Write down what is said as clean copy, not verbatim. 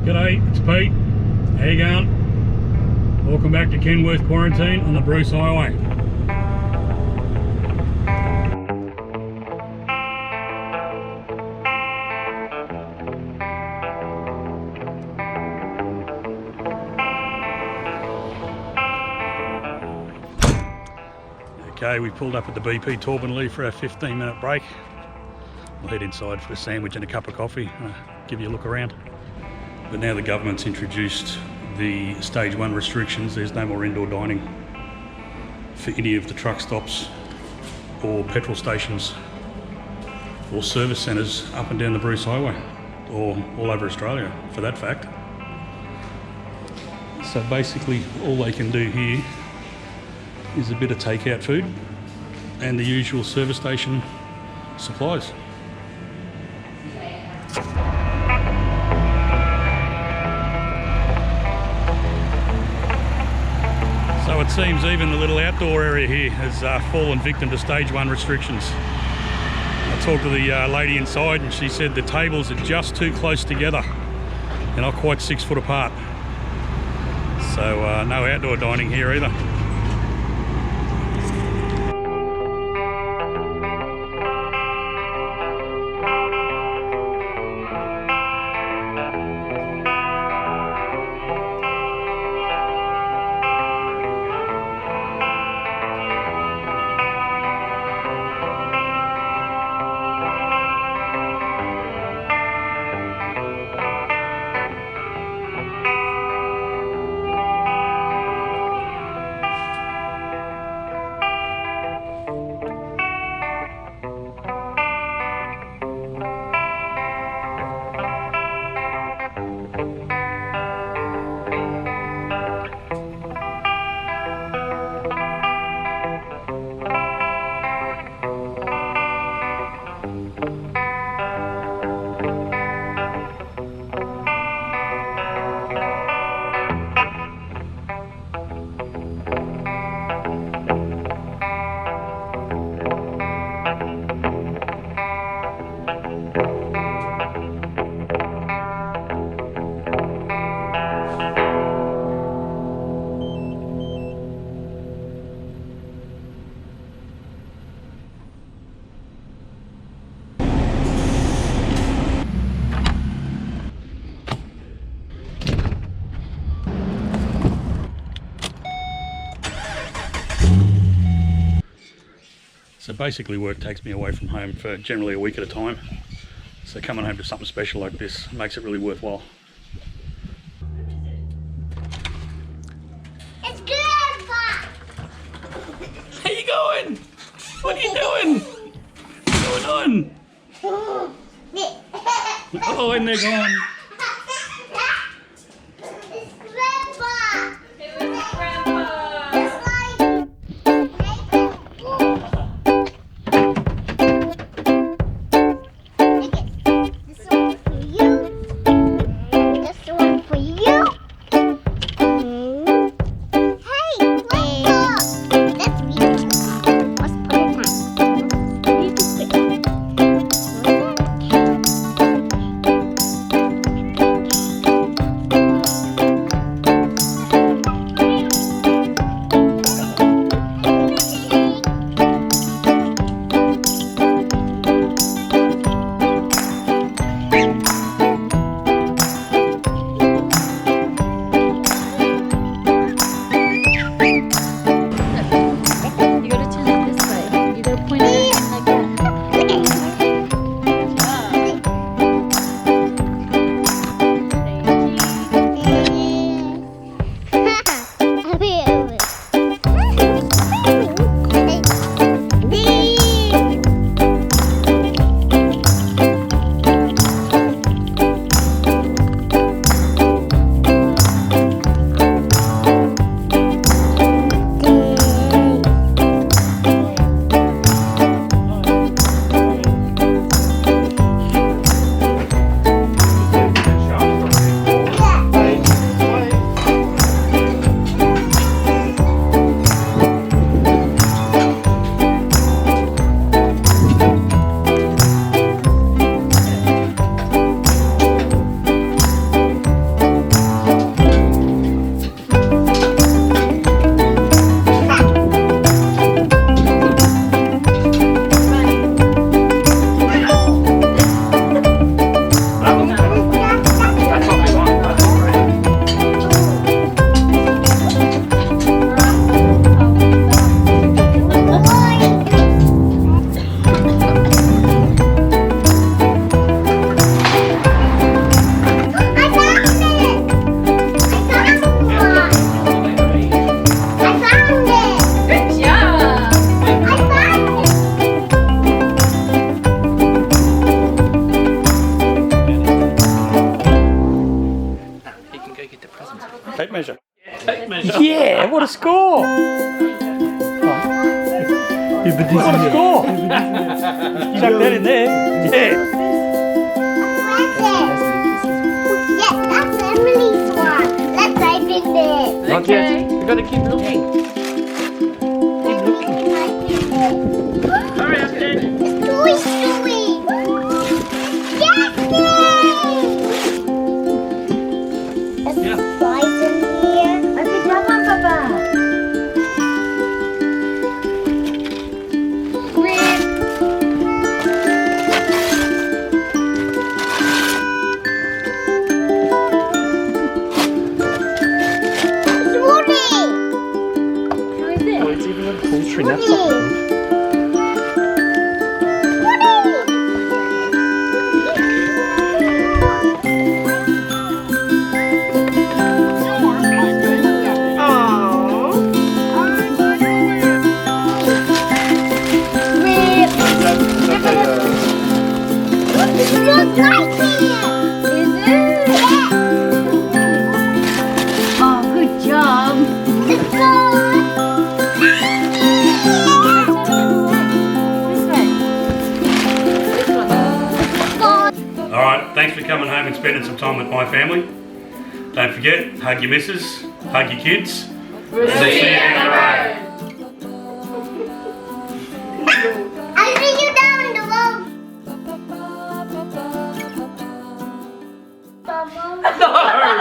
G'day, it's Pete. How you going? Welcome back to Kenworth Quarantine on the Bruce Highway. Okay, we pulled up at the BP Torbanlea for our 15-minute break. We'll head inside for a sandwich and a cup of coffee, give you a look around. But now the government's introduced the stage 1 restrictions. There's no more indoor dining for any of the truck stops or petrol stations or service centres up and down the Bruce Highway, or all over Australia for that fact. So basically all they can do here is a bit of takeout food and the usual service station supplies. So it seems even the little outdoor area here has fallen victim to stage 1 restrictions. I talked to the lady inside and she said the tables are just too close together. They're not quite 6 foot apart. So no outdoor dining here either. So basically work takes me away from home for generally a week at a time. So coming home to something special like this makes it really worthwhile. It's Grandpa! How you going? What are you doing? What's going on? Oh, and they're gone. It's Grandpa! It's Grandpa! It's like... This one for you. This one for you. Hey, Grandpa! That's beautiful. Let's put it down. get the presents. Tape measure. Tape measure. Yeah, what a score! What a score! Chuck that in there. Yeah. Yeah, that's Emily's one. Let's type in there. Not yet. We've got to keep looking. Keep looking. Hurry up, then. It's Toy Story. Yes, There's Yeah. a prize in here. Open that one, Papa. It's Woody. Who is it? Oh, it's even a poultry. That's not food. It's not like here. Is it? Yeah. Oh, good job. It's good. This way. All right, thanks for coming home and spending some time with my family. Don't forget, hug your missus, hug your kids. See you down the road.